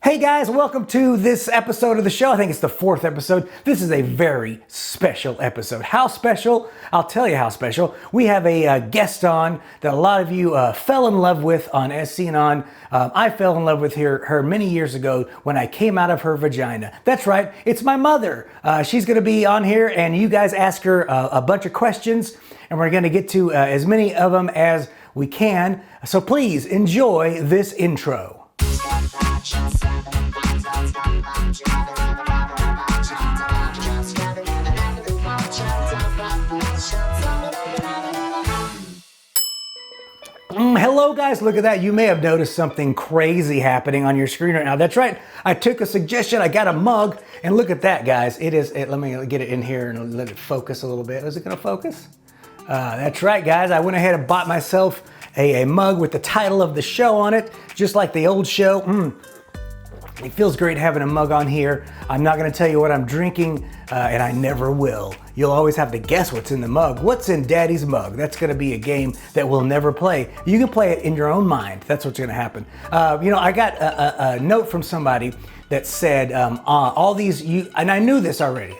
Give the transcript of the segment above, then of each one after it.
Hey guys, welcome to this episode of the show. I think it's the 4th episode. This is a very special episode. How special? I'll tell you how special. We have a guest on that a lot of you fell in love with on SC and on. I fell in love with her many years ago when I came out of her vagina. That's right, it's my mother. She's gonna be on here and you guys ask her a bunch of questions and we're gonna get to as many of them as we can. So please enjoy this intro. Hello guys, look at that. You may have noticed something crazy happening on your screen right now. That's right, I took a suggestion, I got a mug, and look at that guys. Let me get it in here and let it focus a little bit. Is it gonna focus? That's right guys, I went ahead and bought myself a mug with the title of the show on it, just like the old show. It feels great having a mug on here. I'm not gonna tell you what I'm drinking, and I never will. You'll always have to guess what's in the mug. What's in Daddy's mug? That's gonna be a game that we'll never play. You can play it in your own mind. That's what's gonna happen. I got a note from somebody that said, all these, and I knew this already,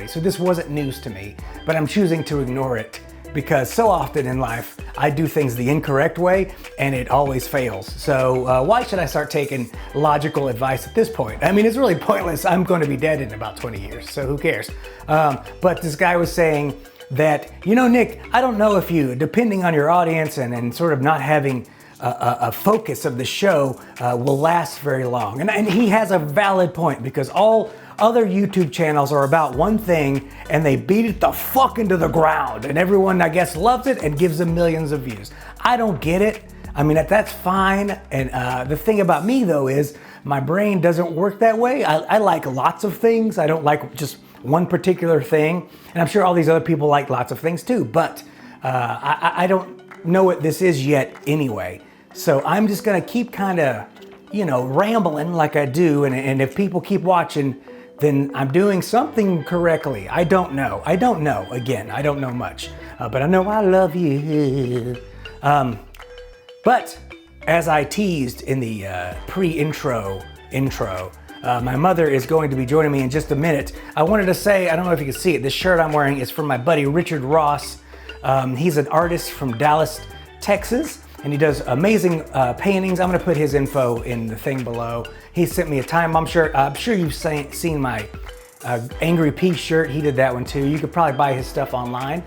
so this wasn't news to me, but I'm choosing to ignore it. Because so often in life, I do things the incorrect way and it always fails. So why should I start taking logical advice at this point? I mean, it's really pointless. I'm going to be dead in about 20 years, so who cares? But this guy was saying that, Nick, I don't know if you, depending on your audience and sort of not having a focus of the show will last very long. And he has a valid point because all other YouTube channels are about one thing and they beat it the fuck into the ground and everyone, I guess, loves it and gives them millions of views. I don't get it. I mean, that's fine. And the thing about me though is my brain doesn't work that way. I like lots of things. I don't like just one particular thing. And I'm sure all these other people like lots of things too, but I don't know what this is yet anyway. So I'm just gonna keep kind of, rambling like I do. And if people keep watching, then I'm doing something correctly. I don't know. Again, I don't know much, but I know I love you. But as I teased in the pre-intro, my mother is going to be joining me in just a minute. I wanted to say, I don't know if you can see it, this shirt I'm wearing is from my buddy Richard Ross. He's an artist from Dallas, Texas. And he does amazing paintings. I'm gonna put his info in the thing below. He sent me a Time Bomb shirt. I'm sure you've seen my Angry Peace shirt. He did that one too. You could probably buy his stuff online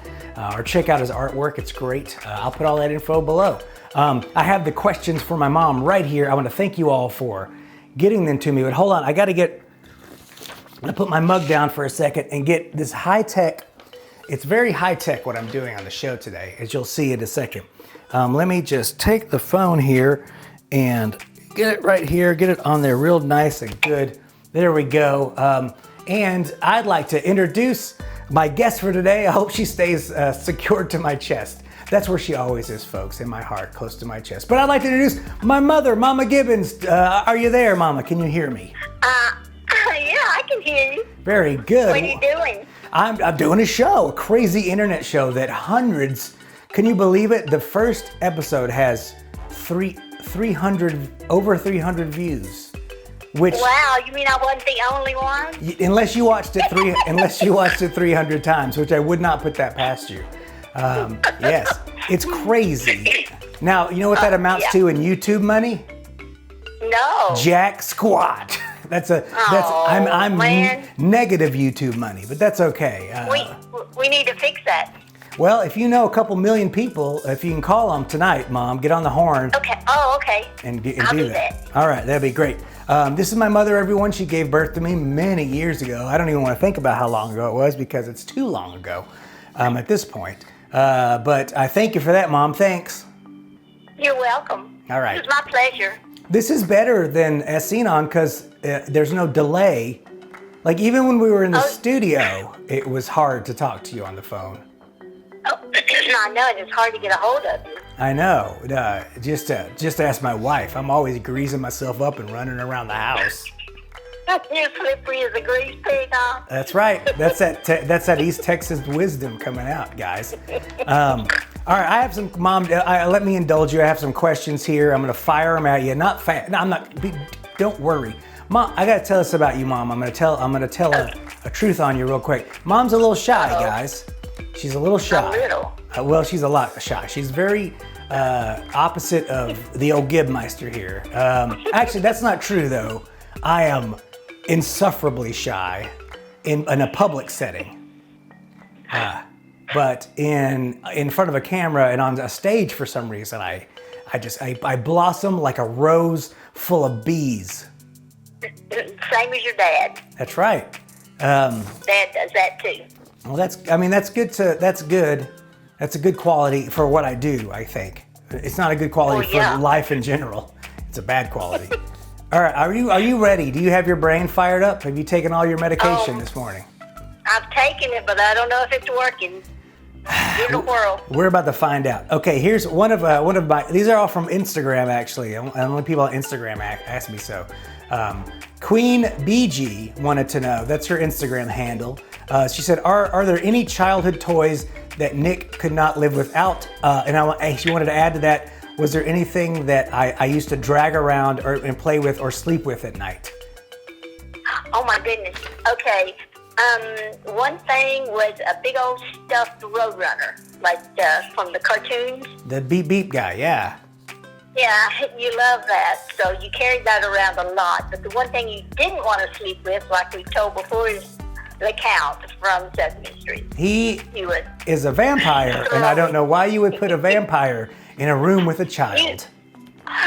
or check out his artwork. It's great. I'll put all that info below. I have the questions for my mom right here. I wanna thank you all for getting them to me, but hold on, I'm gonna put my mug down for a second and get this high tech. It's very high tech what I'm doing on the show today, as you'll see in a second. Let me just take the phone here and get it right here, get it on there real nice and good. There we go. And I'd like to introduce my guest for today. I hope she stays secured to my chest. That's where she always is, folks, in my heart, close to my chest. But I'd like to introduce my mother, Mama Gibbons. Are you there, Mama? Can you hear me? Yeah, I can hear you. Very good. What are you doing? I'm doing a show, a crazy internet show that hundreds, can you believe it? The first episode has over 300 views. Which, wow, you mean I wasn't the only one? Unless you watched it 300 times, which I would not put that past you. Yes, it's crazy. Now, you know what that amounts to in YouTube money? No. Jack squat. I'm negative YouTube money, but that's okay. We need to fix that. Well, if you know a couple million people, if you can call them tonight, Mom, get on the horn. Okay. Oh, okay. And do that. All right, that'd be great. This is my mother, everyone. She gave birth to me many years ago. I don't even want to think about how long ago it was because it's too long ago at this point. But I thank you for that, Mom. Thanks. You're welcome. All right. It was my pleasure. This is better than as seen on because there's no delay. Like even when we were in the studio, it was hard to talk to you on the phone. Oh, I know, it's hard to get a hold of you. I know. Just ask my wife. I'm always greasing myself up and running around the house. You're slippery as a grease pig, huh? That's right. That's that East Texas wisdom coming out, guys. All right, I have some, Mom, let me indulge you. I have some questions here. I'm going to fire them at you. I'm not, Don't worry. Mom, I gotta tell this about you, Mom. I'm gonna tell a truth on you real quick. Mom's a little shy, guys. She's a little shy. A little. Well, she's a lot shy. She's very opposite of the old Gibmeister here. Actually, that's not true though. I am insufferably shy in a public setting. But in front of a camera and on a stage, for some reason, I blossom like a rose full of bees. Same as your dad. That's right. Dad does that too. Well, that's good. That's a good quality for what I do, I think. It's not a good quality for life in general. It's a bad quality. All right, are you ready? Do you have your brain fired up? Have you taken all your medication this morning? I've taken it, but I don't know if it's working. In the world. We're about to find out. Okay, here's one of my. These are all from Instagram, actually. Only people on Instagram ask me so. Queen BG wanted to know. That's her Instagram handle. She said, "Are there any childhood toys that Nick could not live without?" And she wanted to add to that. Was there anything that I used to drag around and play with or sleep with at night? Oh my goodness. Okay. One thing was a big old stuffed Roadrunner, like from the cartoons. The beep beep guy, yeah. Yeah, you love that. So you carried that around a lot. But the one thing you didn't want to sleep with, like we told before, is the Count from Sesame Street. He is a vampire, and I don't know why you would put a vampire in a room with a child.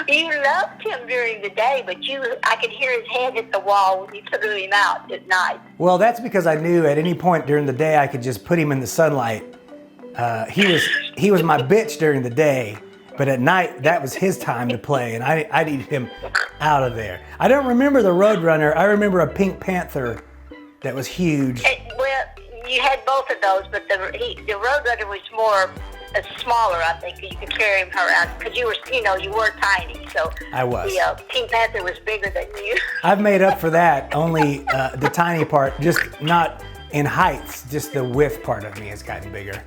You loved him during the day, but I could hear his head hit the wall when you threw him out at night. Well, that's because I knew at any point during the day I could just put him in the sunlight. He was my bitch during the day, but at night that was his time to play, and I needed him out of there. I don't remember the Roadrunner. I remember a Pink Panther that was huge. Well, you had both of those, but the Roadrunner was more smaller, I think. You could carry him around because you were tiny. So I was. The Pink Panther was bigger than you. I've made up for that. Only the tiny part, just not in heights. Just the width part of me has gotten bigger.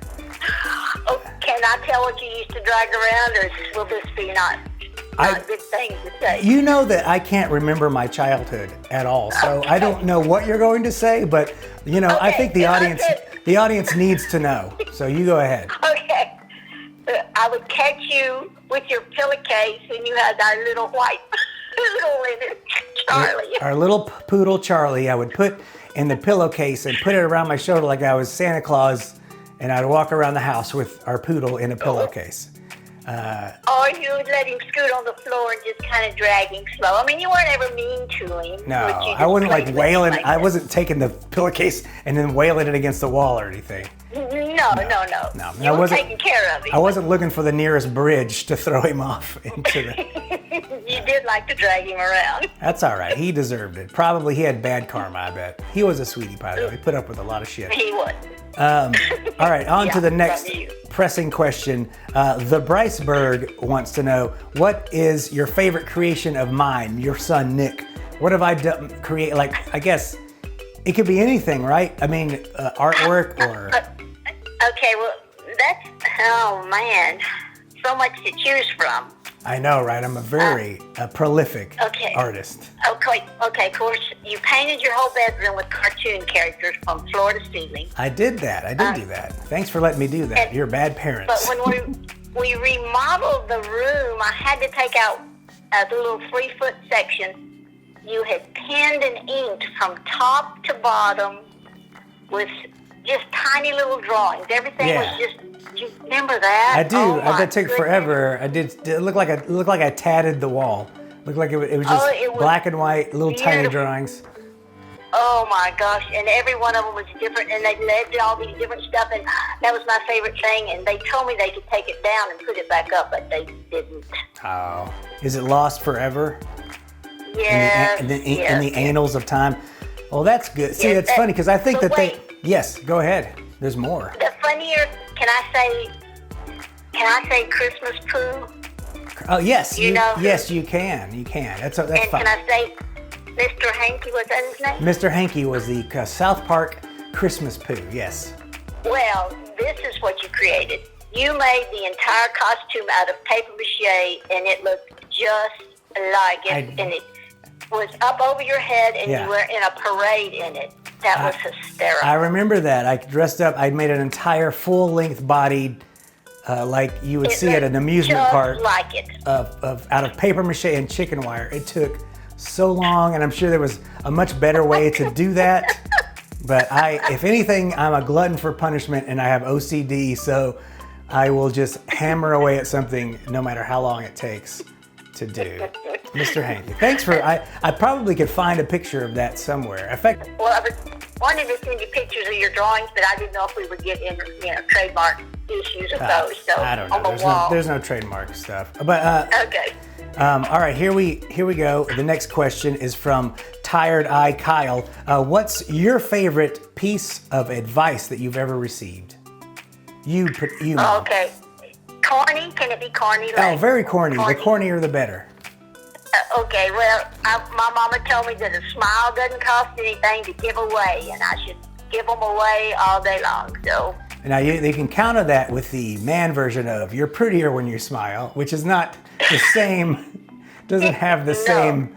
Oh, can I tell what you used to drag around, or will this be not a good thing to say? You know that I can't remember my childhood at all, so I don't know what you're going to say, but I think the audience needs to know. So you go ahead. Okay. I would catch you with your pillowcase, and you had our little white poodle in it, Charlie. Our little poodle Charlie, I would put in the pillowcase and put it around my shoulder like I was Santa Claus, and I'd walk around the house with our poodle in a pillowcase. Or you would let him scoot on the floor and just kind of drag him slow. I mean, you weren't ever mean to him. No, I wasn't like wailing. I wasn't taking the pillowcase and then wailing it against the wall or anything. No. You were taking care of him. I wasn't looking for the nearest bridge to throw him off into the... You did like to drag him around. That's all right. He deserved it. Probably he had bad karma, I bet. He was a sweetie pie, though. He put up with a lot of shit. He was. All right, on to the next pressing question. The Bryceberg wants to know, what is your favorite creation of mine, your son, Nick? What have I done, I guess it could be anything, right? I mean, artwork or... Okay, well, oh man, so much to choose from. I know, right? I'm a very prolific artist. Okay, of course, you painted your whole bedroom with cartoon characters from floor to ceiling. I did that. I did do that. Thanks for letting me do that. You're bad parents. But when we remodeled the room, I had to take out the little 3-foot section. You had penned and inked from top to bottom with just tiny little drawings. Everything was just. Do you remember that? I do. That took forever. I did. It looked like I tatted the wall. Looked like it was just black and white, little tiny drawings. Oh my gosh! And every one of them was different, and they led to all these different stuff, and that was my favorite thing. And they told me they could take it down and put it back up, but they didn't. Oh, is it lost forever? Yes. In the annals of time. Well, that's good. See, it's funny because I think that they. Yes, go ahead. There's more. The funnier, can I say Christmas poo? Oh yes, yes you can. You can. That's fine. And can I say Mr. Hanky? Was that his name? Mr. Hanky was the South Park Christmas poo. Yes. Well, this is what you created. You made the entire costume out of paper mache, and it looked just like it. was up over your head, and Yeah. you were in a parade in it. That was hysterical. I remember that. I dressed up. I made an entire full-length bodied, like you would see at an amusement just park, like it. out of paper mache and chicken wire. It took so long, and I'm sure there was a much better way to do that. But if anything, I'm a glutton for punishment, and I have OCD, so I will just hammer away at something no matter how long it takes to do. Mr. Hankey, thanks for, I probably could find a picture of that somewhere. In fact, Well, I was wanting to send you pictures of your drawings, but I didn't know if we would get in, trademark issues of those. So I don't on know. the wall. There's no trademark stuff. But Okay. all right, here we go. The next question is from Tired Eye Kyle. What's your favorite piece of advice that you've ever received? You. Mom. Okay. Corny? Can it be corny? Oh, very corny. The cornier, the better. Okay, well, my mama told me that a smile doesn't cost anything to give away, and I should give them away all day long. So Now you can counter that with the man version of "you're prettier when you smile," which is not the same. Doesn't have the same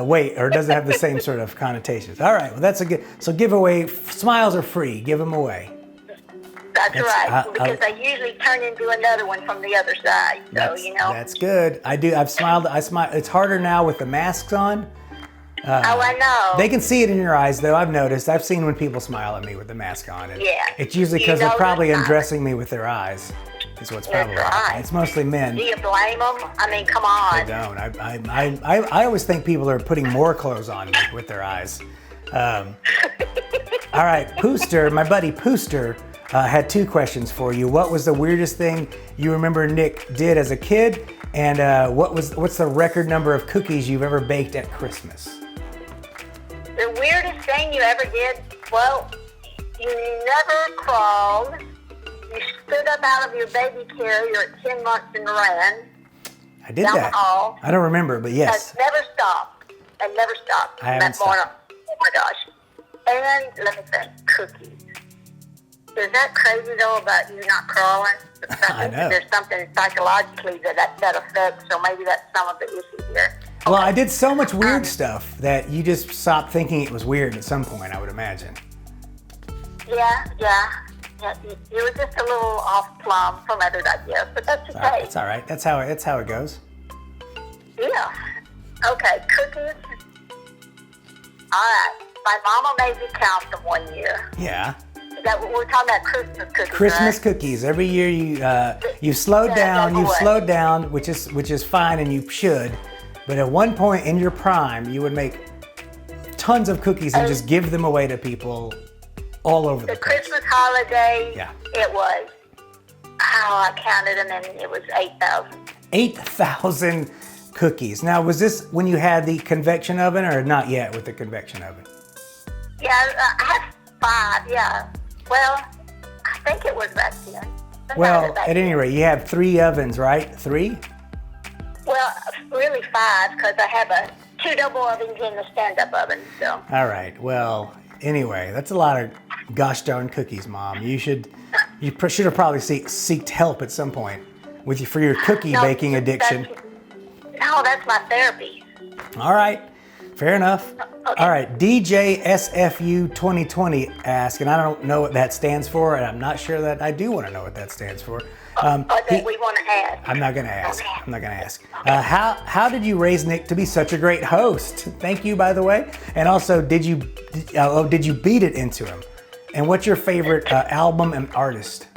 weight, or doesn't have the same sort of connotations. All right, well that's a good. So giveaway smiles are free. Give them away. that's right, because I usually turn into another one from the other side. So That's good. I smiled. I smile. It's harder now with the masks on. Oh, I know. They can see it in your eyes, though. I've noticed. I've seen when people smile at me with the mask on. And Yeah. It's usually You because they're know probably they're not. undressing me with their eyes. Is what's That's probably right. happening. It's mostly men. Do you blame them? I mean, come I on. don't. I always think people are putting more clothes on me with their eyes. All right, Pooster, my buddy Pooster, had two questions for you. What was the weirdest thing you remember Nick did as a kid? And what's the record number of cookies you've ever baked at Christmas? The weirdest thing you ever did? Well, you never crawled. You stood up out of your baby carrier at 10 months and ran. I did Down that. the hall. I don't remember, but yes. It never stopped. It never stopped. I haven't That morning. Oh my gosh. And let me think, cookies. Is that crazy though about you not crawling? I know. There's something psychologically that affects, so maybe that's some of the issue here. Well, I did so much weird stuff that you just stopped thinking it was weird at some point, I would imagine. Yeah. You were just a little off plumb from others, I guess, but that's okay. It's all right. That's how it goes. Yeah. Okay, cookies. All right. My mama made me count them one year. Yeah. Is that what we're talking about? Christmas cookies. Christmas right? cookies. Every year you slowed down. You've slowed down, which is fine, and you should. But at one point in your prime, you would make tons of cookies and just give them away to people all over the The place. Christmas holiday. Yeah. It was. I counted them, and it was 8,000. 8,000 cookies. Now, was this when you had the convection oven, or not yet with the convection oven? Yeah, I had 5. Yeah. Well, I think it was back then. Well, at any rate, you have 3 ovens, right? 3? Well, really 5, because I have 2 double ovens in the stand-up oven. So. All right. Well, anyway, that's a lot of gosh darn cookies, Mom. You should have probably seeked help at some point for your cookie baking addiction. No, that's my therapy. All right. Fair enough. Okay. All right. DJ SFU 2020 asks, and I don't know what that stands for, and I'm not sure that I do want to know what that stands for. But that we want to ask. I'm not going to ask. Okay. I'm not going to ask. How did you raise Nick to be such a great host? Thank you, by the way. And also, did you beat it into him? And what's your favorite album and artist?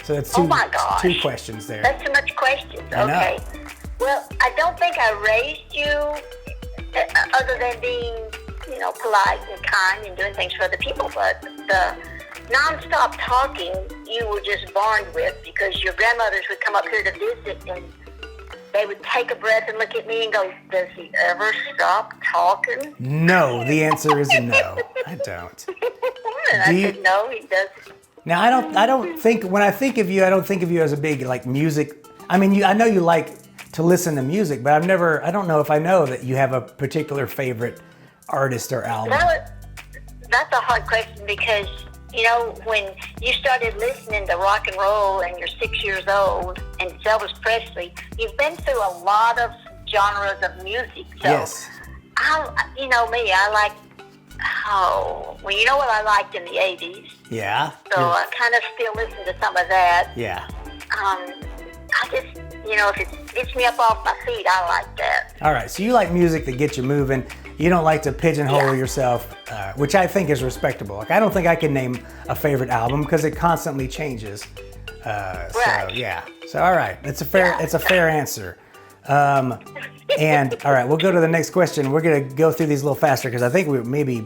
So that's Oh my gosh. 2 questions there. That's too much questions. I know. Okay. Well, I don't think I raised you other than being, polite and kind and doing things for other people, but the nonstop talking you were just born with, because your grandmothers would come up here to visit and they would take a breath and look at me and go, does he ever stop talking? No, the answer is no. I don't. And I said, no, he doesn't. Now, I don't think, when I think of you, I don't think of you as a big, music. I mean, I know you like to listen to music, but I don't know if I know that you have a particular favorite artist or album. Well, that's a hard question because, when you started listening to rock and roll and you're 6 years old and Elvis Presley, you've been through a lot of genres of music. So Yes. You know me, I like, well, you know what I liked in the 80s. Yeah. So I kind of still listen to some of that. Yeah. I just, if it gets me up off my feet, I like that. All right. So you like music that gets you moving. You don't like to pigeonhole yourself, which I think is respectable. Like, I don't think I can name a favorite album because it constantly changes. Right. So yeah. So all right. It's a fair answer. And all right, we'll go to the next question. We're gonna go through these a little faster because I think we're maybe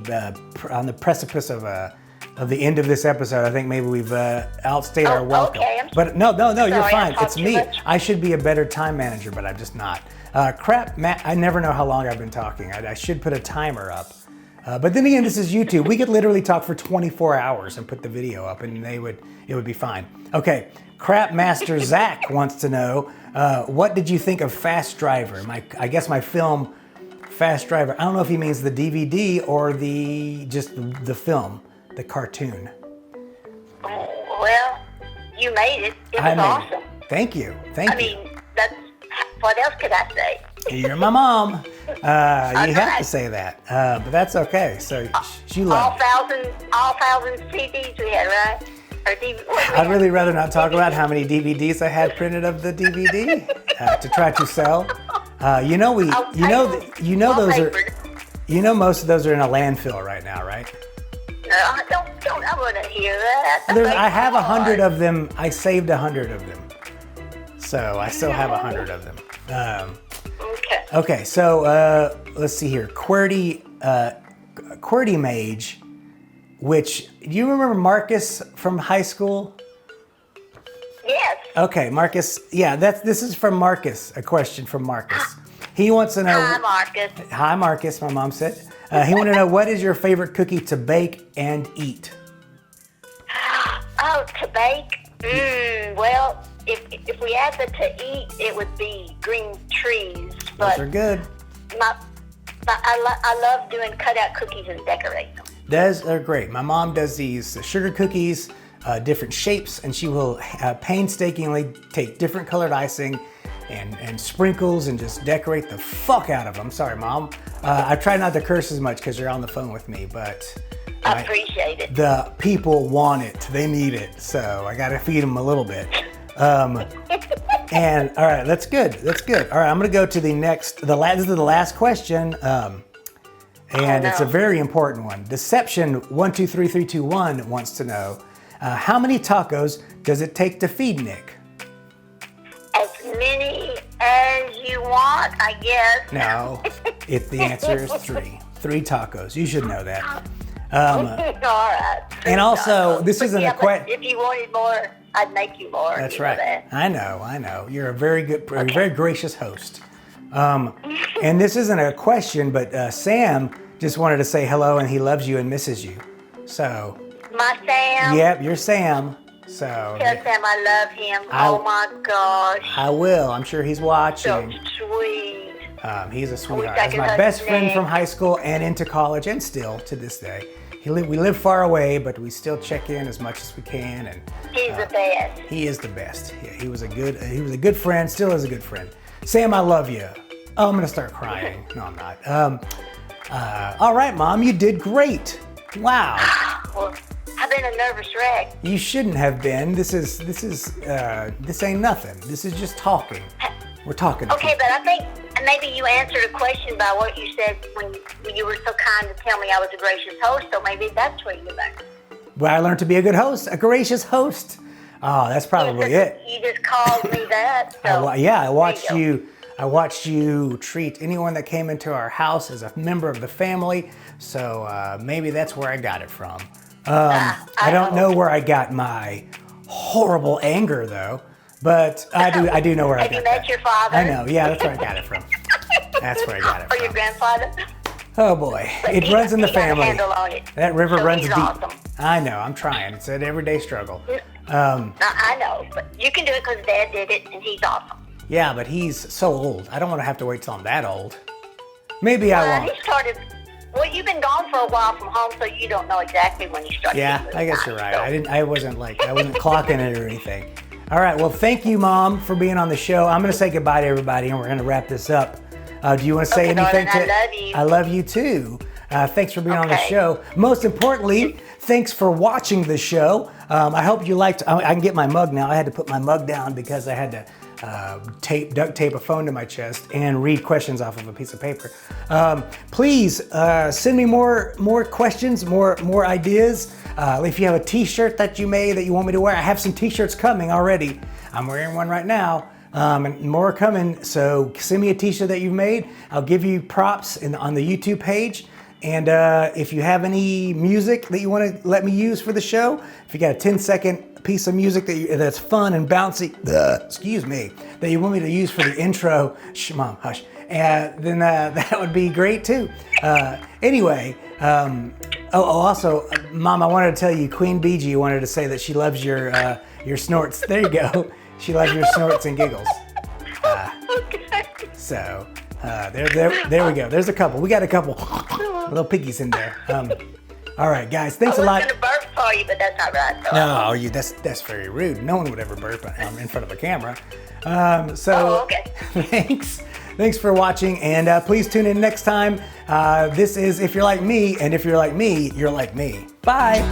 on the precipice of the end of this episode. I think maybe we've outstayed our welcome. Okay. But no, you're fine. I It's me. much. I should be a better time manager, but I'm just not. Matt, I never know how long I've been talking. I should put a timer up. But then again, this is YouTube. We could literally talk for 24 hours and put the video up, and it would be fine. Okay, Crap Master Zach wants to know, what did you think of Fast Driver? I guess my film, Fast Driver. I don't know if he means the DVD or just the film, the cartoon. Well, you made it. It was awesome. Thank you. I mean, what else could I say? You're my mom. You have to say that, but that's okay. So she loved it. All thousand CDs we had, right? Or I'd really rather not talk about how many DVDs I had printed of the DVD to try to sell. Most of those are in a landfill right now, right? No, I wouldn't hear that. I have 100 of them. I saved 100 of them, so I still have 100 of them. Okay, so let's see here. QWERTY Mage, which, do you remember Marcus from high school? Yes. Okay, Marcus. Yeah, this is from Marcus. A question from Marcus. He wants to know. Hi, Marcus. Hi, Marcus. My mom said. He wanted to know, what is your favorite cookie to bake and eat? Oh, to bake? Well, if we add the to eat, it would be green trees. But those are good. I love doing cutout cookies and decorating them. Those are great. My mom does these sugar cookies, different shapes, and she will painstakingly take different colored icing and sprinkles and just decorate the fuck out of them. Sorry, Mom. I try not to curse as much because you're on the phone with me, but I appreciate it. The people want it. They need it. So I got to feed them a little bit. And all right, that's good. That's good. All right, I'm going to go to this is the last question. And it's a very important one. Deception123321 wants to know, how many tacos does it take to feed Nick? As many as you want, I guess. No, the answer is 3. 3 tacos. You should know that. All right. And also, this isn't a question. If you wanted more, I'd make you more. That's right. That. I know. You're a very good, very gracious host. And this isn't a question, but Sam just wanted to say hello and he loves you and misses you. So. My Sam? Yep, you're Sam. So. Tell Sam I love him. Oh my gosh. I will. I'm sure he's watching. So sweet. He's a sweetheart. He's my best friend from high school and into college and still to this day. We live far away, but we still check in as much as we can. And he's the best. He is the best. Yeah, he was a good friend. Still is a good friend. Sam, I love you. Oh, I'm gonna start crying. No, I'm not. All right, Mom, you did great. Wow. Well, I've been a nervous wreck. You shouldn't have been. This ain't nothing. This is just talking. We're talking. Okay, but I think maybe you answered a question by what you said when you were so kind to tell me I was a gracious host, so maybe that's where you learned. Well, I learned to be a good host, a gracious host. Oh, that's probably it. You just called me that. So I watched you treat anyone that came into our house as a member of the family, so maybe that's where I got it from. I don't know where I got my horrible anger, though. But I do know where I got it. Have you met your father? I know, yeah, that's where I got it from. That's where I got it from. Or your grandfather? Oh boy, it runs in the family. Got a handle on it. That river runs deep. Awesome. I know, I'm trying. It's an everyday struggle. I know, but you can do it because Dad did it, and he's awesome. Yeah, but he's so old. I don't want to have to wait till I'm that old. Maybe I won't. Well, you've been gone for a while from home, so you don't know exactly when you started. Yeah, I guess you're right. So. I wasn't clocking it or anything. All right, well, thank you, Mom, for being on the show. I'm going to say goodbye to everybody, and we're going to wrap this up. Do you want to say Okay, anything darling, to? I love you. I love you too. Thanks for being on the Okay. show. Most importantly, thanks for watching the show. I hope you liked. I can get my mug now. I had to put my mug down because I had to duct tape a phone to my chest and read questions off of a piece of paper. Please send me more questions, more ideas. If you have a T-shirt that you made that you want me to wear, I have some T-shirts coming already. I'm wearing one right now. And more coming, so send me a T-shirt that you've made. I'll give you props on the YouTube page. And if you have any music that you want to let me use for the show, if you got a 10-second piece of music that's fun and bouncy, excuse me, that you want me to use for the intro, shh, Mom, hush, then that would be great too. Anyway, also, Mom, I wanted to tell you, Queen BG wanted to say that she loves your snorts. There you go. She loves your snorts and giggles. Okay. So there we go. There's a couple. We got a couple little piggies in there. All right, guys. Thanks a lot. I was going to burp for you, but that's not right. So. No, that's very rude. No one would ever burp in front of a camera. Okay. Thanks for watching, and please tune in next time. This is If You're Like Me, and if you're like me, you're like me. Bye.